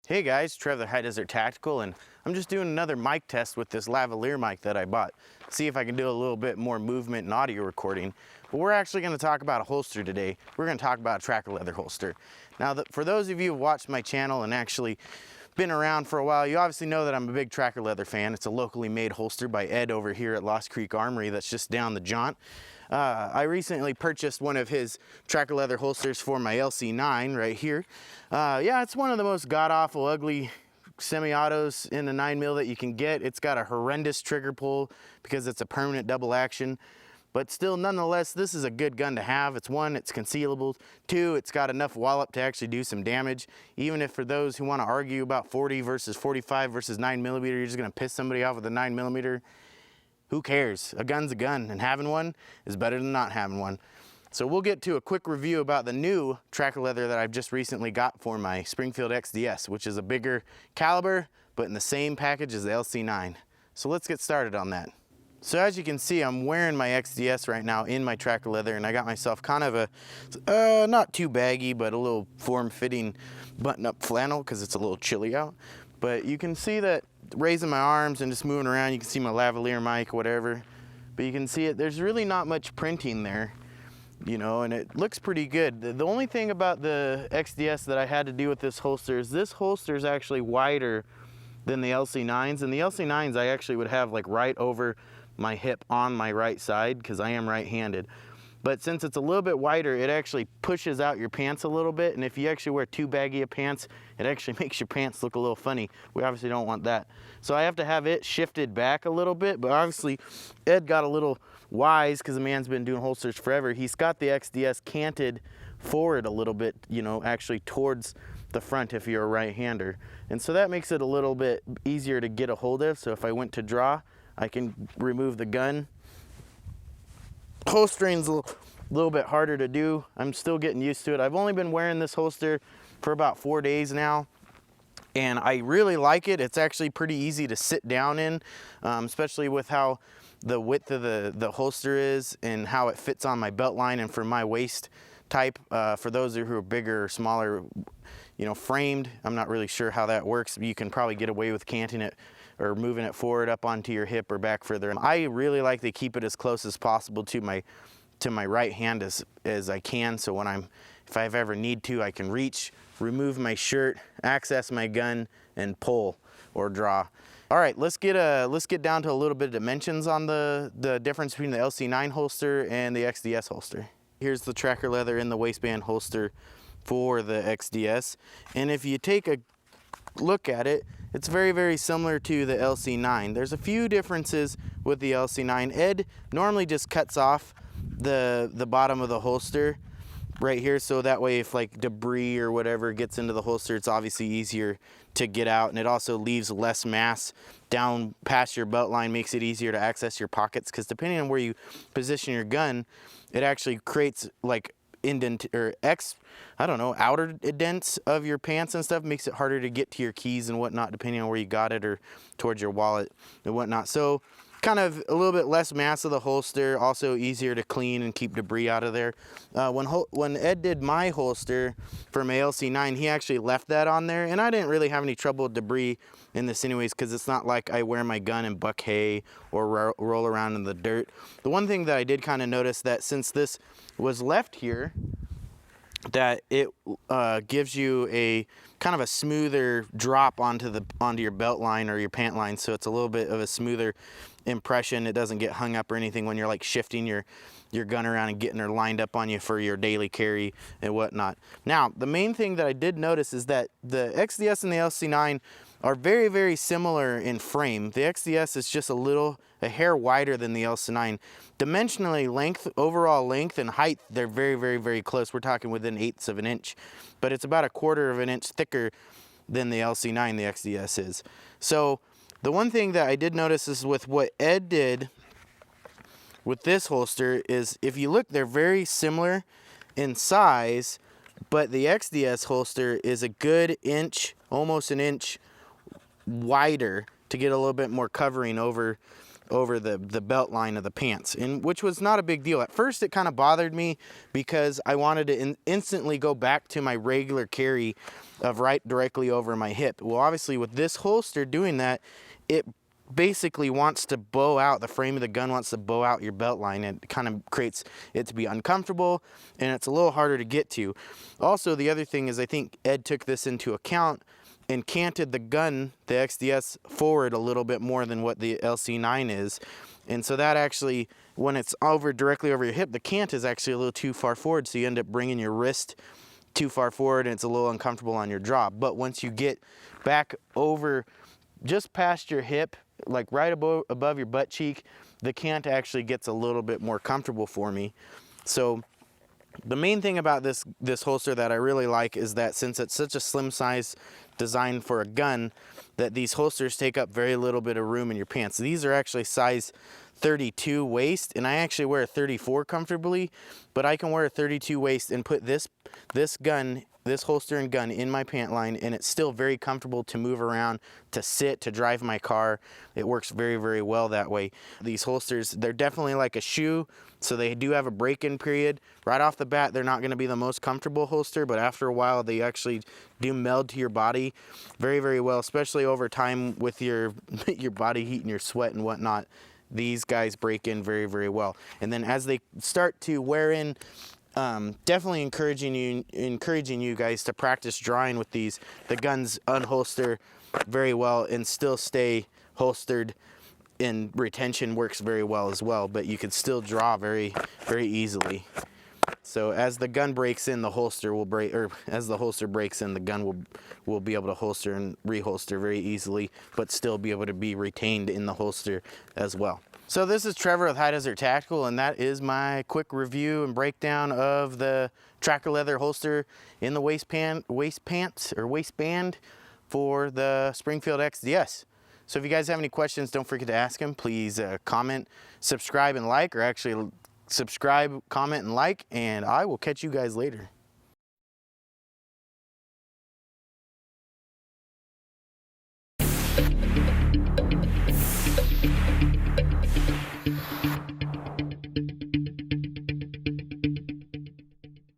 Hey guys, Trevor High Desert Tactical, and I'm just doing another mic test with this lavalier mic that I bought. See if I can do a little bit more movement and audio recording. But we're actually going to talk about a holster today. We're going to talk about a tracker leather holster. Now, for those of you who watched my channel and actually been around for a while, you obviously know that I'm a big tracker leather fan. It's a locally made holster by Ed over here at Lost Creek Armory that's just down the jaunt. I recently purchased one of his tracker leather holsters for my LC9 right here. Yeah, it's one of the most god-awful, ugly semi-autos in the 9mm that you can get. It's got a horrendous trigger pull because it's a permanent double action. But still, nonetheless, this is a good gun to have. It's one, it's concealable. Two, it's got enough wallop to actually do some damage. Even if for those who want to argue about 40 versus 45 versus 9mm, you're just going to piss somebody off with a 9mm. Who cares? A gun's a gun, and having one is better than not having one. So we'll get to a quick review about the new tracker leather that I've just recently got for my Springfield XDs, which is a bigger caliber, but in the same package as the LC9. So let's get started on that. So as you can see, I'm wearing my XDS right now in my tracker leather, and I got myself kind of a, not too baggy, but a little form-fitting button-up flannel because it's a little chilly out. But you can see that raising my arms and just moving around, you can see my lavalier mic, whatever. But you can see it, there's really not much printing there, you know, and it looks pretty good. The only thing about the XDS that I had to do with this holster is actually wider than the LC9s. And the LC9s I actually would have like right over my hip on my right side because I am right-handed. But since it's a little bit wider, it actually pushes out your pants a little bit. And if you actually wear too baggy of pants, it actually makes your pants look a little funny. We obviously don't want that. So I have to have it shifted back a little bit. But obviously, Ed got a little wise because the man's been doing holsters forever. He's got the XDS canted forward a little bit, you know, actually towards the front if you're a right-hander. And so that makes it a little bit easier to get a hold of. So if I went to draw, I can remove the gun. Holstering's a little bit harder to do. I'm still getting used to it. I've only been wearing this holster for about 4 days now, and I really like it. It's actually pretty easy to sit down in, especially with how the width of the holster is and how it fits on my belt line and for my waist type. For those who are bigger or smaller, you know, framed, I'm not really sure how that works. You can probably get away with canting it or moving it forward up onto your hip or back further. And I really like to keep it as close as possible to my right hand as I can. So when if I ever need to, I can reach, remove my shirt, access my gun, and pull or draw. All right, let's get down to a little bit of dimensions on the difference between the LC9 holster and the XDS holster. Here's the tracker leather in the waistband holster for the XDS. And if you take a look at it, it's very, very similar to the LC9. There's a few differences with the LC9. Ed normally just cuts off the bottom of the holster right here, so that way if like debris or whatever gets into the holster, it's obviously easier to get out, and it also leaves less mass down past your belt line, makes it easier to access your pockets, because depending on where you position your gun, it actually creates like outer dents of your pants and stuff, makes it harder to get to your keys and whatnot depending on where you got it or towards your wallet and whatnot. So kind of a little bit less mass of the holster, also easier to clean and keep debris out of there. When Ed did my holster for my LC9, he actually left that on there, and I didn't really have any trouble with debris in this anyways, because it's not like I wear my gun and buck hay or roll around in the dirt. The one thing that I did kind of notice, that since this was left here, that it gives you a kind of a smoother drop onto your belt line or your pant line, so it's a little bit of a smoother impression. It doesn't get hung up or anything when you're like shifting your gun around and getting her lined up on you for your daily carry and whatnot. Now, the main thing that I did notice is that the XDS and the LC9 are very, very similar in frame. The XDS is just a hair wider than the LC9. Dimensionally, overall length and height, they're very, very, very close. We're talking within 1/8 of an inch, but it's about 1/4 of an inch thicker than the LC9, the XDS is. So the one thing that I did notice is with what Ed did with this holster is, if you look, they're very similar in size, but the XDS holster is a good inch, almost an inch wider, to get a little bit more covering over over the belt line of the pants, and which was not a big deal. At first it kind of bothered me because I wanted to instantly go back to my regular carry of right directly over my hip. Well, obviously with this holster doing that, it basically wants to bow out, the frame of the gun wants to bow out your belt line, and it kind of creates it to be uncomfortable, and it's a little harder to get to. Also, the other thing is I think Ed took this into account and canted the gun, the XDS, forward a little bit more than what the LC9 is. And so that actually, when it's directly over your hip, the cant is actually a little too far forward, so you end up bringing your wrist too far forward, and it's a little uncomfortable on your jaw. But once you get back over just past your hip, like right above your butt cheek, the cant actually gets a little bit more comfortable for me. So the main thing about this holster that I really like is that since it's such a slim size design for a gun, that these holsters take up very little bit of room in your pants. These are actually size 32 waist, and I actually wear a 34 comfortably, but I can wear a 32 waist and put this holster and gun in my pant line, and it's still very comfortable to move around, to sit, to drive my car. It works very, very well that way. These holsters, they're definitely like a shoe, so they do have a break-in period. Right off the bat, they're not going to be the most comfortable holster, but after a while, they actually do meld to your body very, very well, especially over time with your body heat and your sweat and whatnot. These guys break in very, very well. And then as they start to wear in, definitely encouraging you guys to practice drawing with these. The guns unholster very well and still stay holstered, and retention works very well as well, but you can still draw very, very easily. So as the gun breaks in, the holster will break, or as the holster breaks in, the gun will be able to holster and reholster very easily, but still be able to be retained in the holster as well. So this is Trevor with High Desert Tactical, and that is my quick review and breakdown of the tracker leather holster in the waistband for the Springfield XDs. So if you guys have any questions, don't forget to ask them. Please comment, subscribe, and like, or actually subscribe, comment, and like, and I will catch you guys later.